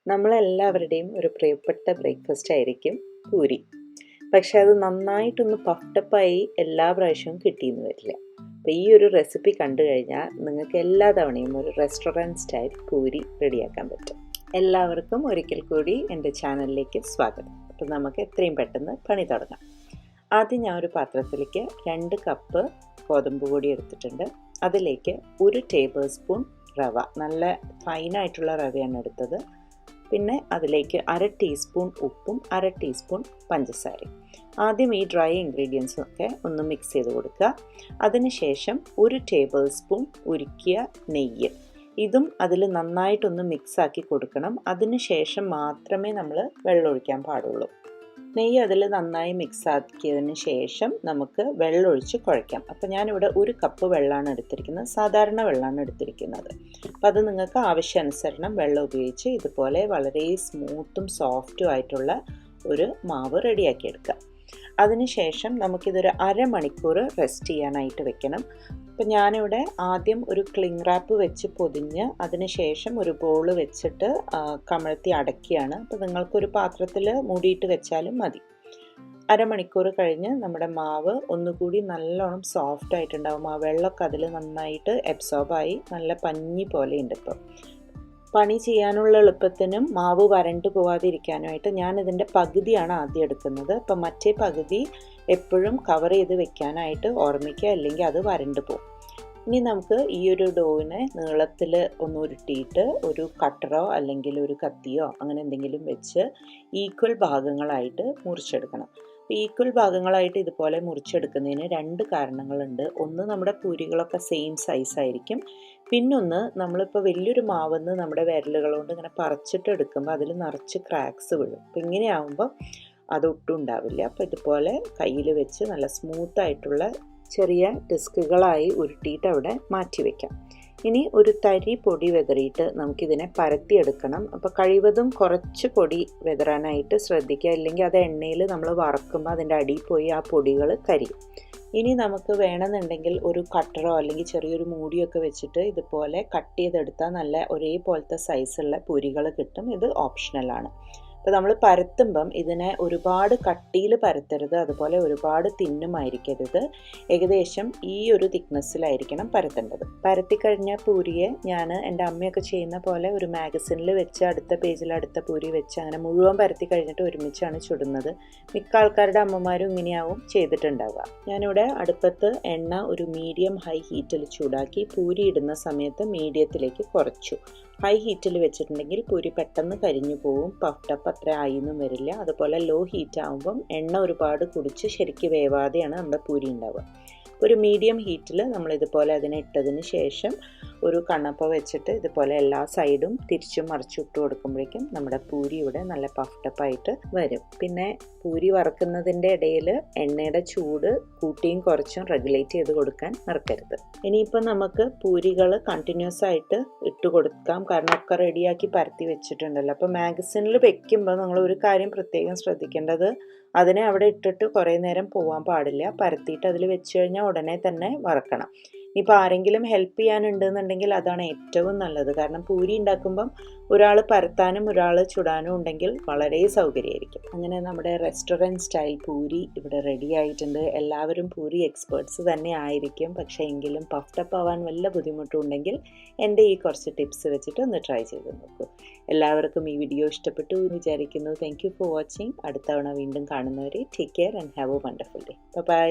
നമ്മളെല്ലാവരുടെയും ഒരു പ്രിയപ്പെട്ട ബ്രേക്ക്ഫാസ്റ്റ് ആയിരിക്കും പൂരി. പക്ഷെ അത് നന്നായിട്ടൊന്ന് പഫ്ഡപ്പായി എല്ലാ പ്രാവശ്യവും കിട്ടിയെന്ന് വരില്ല. അപ്പോൾ ഈ ഒരു റെസിപ്പി കണ്ടു കഴിഞ്ഞാൽ നിങ്ങൾക്ക് എല്ലാ തവണയും ഒരു റെസ്റ്റോറൻറ്റ് സ്റ്റൈൽ പൂരി റെഡിയാക്കാൻ പറ്റും. എല്ലാവർക്കും ഒരിക്കൽ കൂടി എൻ്റെ ചാനലിലേക്ക് സ്വാഗതം. അപ്പോൾ നമുക്ക് എത്രയും പെട്ടെന്ന് പണി തുടങ്ങാം. ആദ്യം ഞാൻ ഒരു പാത്രത്തിലേക്ക് 2 കപ്പ് ഗോതമ്പ് പൊടി എടുത്തിട്ടുണ്ട്. അതിലേക്ക് 1 ടേബിൾ സ്പൂൺ റവ, നല്ല ഫൈനായിട്ടുള്ള റവയാണ് എടുത്തത്. പിന്നെ അതിലേക്ക് 1/2 ടീസ്പൂൺ ഉപ്പും 1/2 ടീസ്പൂൺ പഞ്ചസാരയും. ആദ്യം ഈ ഡ്രൈ ഇൻഗ്രീഡിയൻസും ഒക്കെ ഒന്ന് മിക്സ് ചെയ്ത് കൊടുക്കുക. അതിനുശേഷം 1 ടേബിൾ സ്പൂൺ ഉരുക്കിയ നെയ്യ്, ഇതും അതിൽ നന്നായിട്ടൊന്ന് മിക്സാക്കി കൊടുക്കണം. അതിനുശേഷം മാത്രമേ നമ്മൾ വെള്ളം ഒഴിക്കാൻ പാടുള്ളൂ. നെയ്യ് അതിൽ നന്നായി മിക്സ് ആക്കിയതിന് ശേഷം നമുക്ക് വെള്ളമൊഴിച്ച് കുഴയ്ക്കാം. അപ്പോൾ ഞാനിവിടെ 1 കപ്പ് വെള്ളമാണ് എടുത്തിരിക്കുന്നത്, സാധാരണ വെള്ളമാണ് എടുത്തിരിക്കുന്നത്. അപ്പോൾ അത് നിങ്ങൾക്ക് ആവശ്യാനുസരണം വെള്ളം ഉപയോഗിച്ച് ഇതുപോലെ വളരെ സ്മൂത്തും സോഫ്റ്റും ആയിട്ടുള്ള ഒരു മാവ് റെഡിയാക്കിയെടുക്കുക. അതിനുശേഷം നമുക്കിതൊരു 1/2 മണിക്കൂർ റെസ്റ്റ് ചെയ്യാനായിട്ട് വെക്കണം. അപ്പോൾ ഞാനിവിടെ ആദ്യം ഒരു ക്ലിംഗ് റാപ്പ് വെച്ച് പൊതിഞ്ഞ് അതിനുശേഷം ഒരു ബോൾ വെച്ചിട്ട് കമഴ്ത്തി അടയ്ക്കുകയാണ്. അപ്പോൾ നിങ്ങൾക്കൊരു പാത്രത്തിൽ മൂടിയിട്ട് വെച്ചാലും മതി. 1/2 മണിക്കൂർ കഴിഞ്ഞ് നമ്മുടെ മാവ് ഒന്നുകൂടി നല്ലോണം സോഫ്റ്റ് ആയിട്ടുണ്ടാവും. ആ വെള്ളമൊക്കെ അതിൽ നന്നായിട്ട് അബ്സോർബായി നല്ല പഞ്ഞി പോലെ ഉണ്ട്. ഇപ്പം പണി ചെയ്യാനുള്ള എളുപ്പത്തിനും മാവ് വരണ്ട് പോവാതിരിക്കാനുമായിട്ട് ഞാനിതിൻ്റെ പകുതിയാണ് ആദ്യം എടുക്കുന്നത്. അപ്പം മറ്റേ പകുതി എപ്പോഴും കവർ ചെയ്ത് വെക്കാനായിട്ട് ഓർമ്മിക്കുക, അല്ലെങ്കിൽ അത് വരണ്ട് പോകും. ഇനി നമുക്ക് ഈ ഒരു ഡോവിനെ നീളത്തിൽ ഒന്ന് ഉരുട്ടിയിട്ട് ഒരു കട്ടറോ അല്ലെങ്കിൽ ഒരു കത്തിയോ അങ്ങനെ എന്തെങ്കിലും വെച്ച് ഈക്വൽ ഭാഗങ്ങളായിട്ട് മുറിച്ചെടുക്കണം. ഈക്വൽ ഭാഗങ്ങളായിട്ട് ഇതുപോലെ മുറിച്ചെടുക്കുന്നതിന് 2 കാരണങ്ങളുണ്ട്. ഒന്ന്, നമ്മുടെ പൂരികളൊക്കെ സെയിം സൈസ് ആയിരിക്കും. പിന്നൊന്ന്, നമ്മളിപ്പോൾ വലിയൊരു മാവെന്ന് നമ്മുടെ വിരലുകൾ കൊണ്ട് ഇങ്ങനെ പറിച്ചിട്ട് എടുക്കുമ്പോൾ അതിൽ നിറച്ച് ക്രാക്സ് വീഴും. അപ്പോൾ ഇങ്ങനെയാവുമ്പോൾ അതൊട്ടും ഉണ്ടാവില്ല. അപ്പോൾ ഇതുപോലെ കയ്യിൽ വെച്ച് നല്ല സ്മൂത്തായിട്ടുള്ള ചെറിയ ഡിസ്കുകളായി ഉരുട്ടിയിട്ട് അവിടെ മാറ്റി വയ്ക്കാം. ഇനി ഒരു തരി പൊടി വെതറിയിട്ട് നമുക്കിതിനെ പരത്തിയെടുക്കണം. അപ്പോൾ കഴിവതും കുറച്ച് പൊടി വെതറാനായിട്ട് ശ്രദ്ധിക്കുക, ഇല്ലെങ്കിൽ അത് എണ്ണയിൽ നമ്മൾ വറക്കുമ്പോൾ അതിൻ്റെ അടിയിൽ പോയി ആ പൊടികൾ കരിയും. ഇനി നമുക്ക് വേണമെന്നുണ്ടെങ്കിൽ ഒരു കട്ടറോ അല്ലെങ്കിൽ ചെറിയൊരു മൂടിയൊക്കെ വെച്ചിട്ട് ഇതുപോലെ കട്ട് ചെയ്തെടുത്താൽ നല്ല ഒരേപോലത്തെ സൈസുള്ള പൂരികൾ കിട്ടും. ഇത് ഓപ്ഷണലാണ്. അപ്പോൾ നമ്മൾ പരത്തുമ്പം ഇതിനെ ഒരുപാട് കട്ടിയിൽ പരത്തരുത്, അതുപോലെ ഒരുപാട് തിന്നുമായിരിക്കരുത്. ഏകദേശം ഈ ഒരു തിക്നെസ്സിലായിരിക്കണം പരത്തേണ്ടത്. പരത്തിക്കഴിഞ്ഞ പൂരിയെ ഞാൻ എൻ്റെ അമ്മയൊക്കെ ചെയ്യുന്ന പോലെ ഒരു മാഗസിനിൽ വെച്ച് അടുത്ത പേജിൽ അടുത്ത പൂരി വെച്ച് അങ്ങനെ മുഴുവൻ പരത്തി കഴിഞ്ഞിട്ട് ഒരുമിച്ചാണ് ചുടുന്നത്. മിക്ക ആൾക്കാരുടെ അമ്മമാരും ഇങ്ങനെയാവും ചെയ്തിട്ടുണ്ടാവുക. ഞാനിവിടെ അടുപ്പത്ത് എണ്ണ ഒരു മീഡിയം ഹൈ ഹീറ്റിൽ ചൂടാക്കി പൂരി ഇടുന്ന സമയത്ത് മീഡിയത്തിലേക്ക് കുറച്ചു. ഹൈ ഹീറ്റിൽ വെച്ചിട്ടുണ്ടെങ്കിൽ പൂരി പെട്ടെന്ന് കരിഞ്ഞു പോവും, പഫ്ഡപ്പ് അത്ര ആയിന്നും വരില്ല. അതുപോലെ ലോ ഹീറ്റ് ആകുമ്പം എണ്ണ ഒരുപാട് കുടിച്ച് ശരിക്കും വേവാതെയാണ് നമ്മുടെ പൂരി ഉണ്ടാവുക. ഒരു മീഡിയം ഹീറ്റിൽ നമ്മളിതുപോലെ അതിനെ ഇട്ടതിന് ശേഷം ഒരു കണ്ണപ്പ വെച്ചിട്ട് ഇതുപോലെ എല്ലാ സൈഡും തിരിച്ചും മറിച്ചും ഇട്ട് കൊടുക്കുമ്പോഴേക്കും നമ്മുടെ പൂരി ഇവിടെ നല്ല പഫ്ഡപ്പായിട്ട് വരും. പിന്നെ പൂരി വറക്കുന്നതിൻ്റെ ഇടയിൽ എണ്ണയുടെ ചൂട് കൂട്ടിയും കുറച്ചും റെഗുലേറ്റ് ചെയ്ത് കൊടുക്കാൻ മറക്കരുത്. ഇനിയിപ്പോൾ നമുക്ക് പൂരികൾ കണ്ടിന്യൂസ് ആയിട്ട് ഇട്ട് കൊടുക്കാം, കാരണം ഒക്കെ റെഡിയാക്കി പരത്തി വെച്ചിട്ടുണ്ടല്ലോ. അപ്പോൾ മാഗസിനിൽ വെക്കുമ്പോൾ നിങ്ങൾ ഒരു കാര്യം പ്രത്യേകം ശ്രദ്ധിക്കേണ്ടത്, അതിനെ അവിടെ ഇട്ടിട്ട് കുറേ നേരം പോകാൻ പാടില്ല. പരത്തിയിട്ട് അതിൽ വെച്ച് കഴിഞ്ഞാൽ ഉടനെ തന്നെ വറക്കണം. ഇപ്പോൾ ആരെങ്കിലും ഹെൽപ്പ് ചെയ്യാനുണ്ടെന്നുണ്ടെങ്കിൽ അതാണ് ഏറ്റവും നല്ലത്. കാരണം പൂരി ഉണ്ടാക്കുമ്പം ഒരാൾ പരത്താനും ഒരാൾ ചുടാനും ഉണ്ടെങ്കിൽ വളരെ സൗകര്യമായിരിക്കും. അങ്ങനെ നമ്മുടെ റെസ്റ്റോറൻറ്റ് സ്റ്റൈൽ പൂരി ഇവിടെ റെഡി ആയിട്ടുണ്ട്. എല്ലാവരും പൂരി എക്സ്പേർട്സ് തന്നെ ആയിരിക്കും. പക്ഷേ എങ്കിലും പഫ്ഡപ്പ് ആവാൻ വല്ല ബുദ്ധിമുട്ടുണ്ടെങ്കിൽ എൻ്റെ ഈ കുറച്ച് ടിപ്സ് വെച്ചിട്ട് ഒന്ന് ട്രൈ ചെയ്ത് നോക്കൂ. എല്ലാവർക്കും ഈ വീഡിയോ ഇഷ്ടപ്പെട്ടു എന്ന് വിചാരിക്കുന്നു. Thank you for watching. അടുത്ത തവണ വീണ്ടും കാണുന്നവരെ take care and have a wonderful day. By.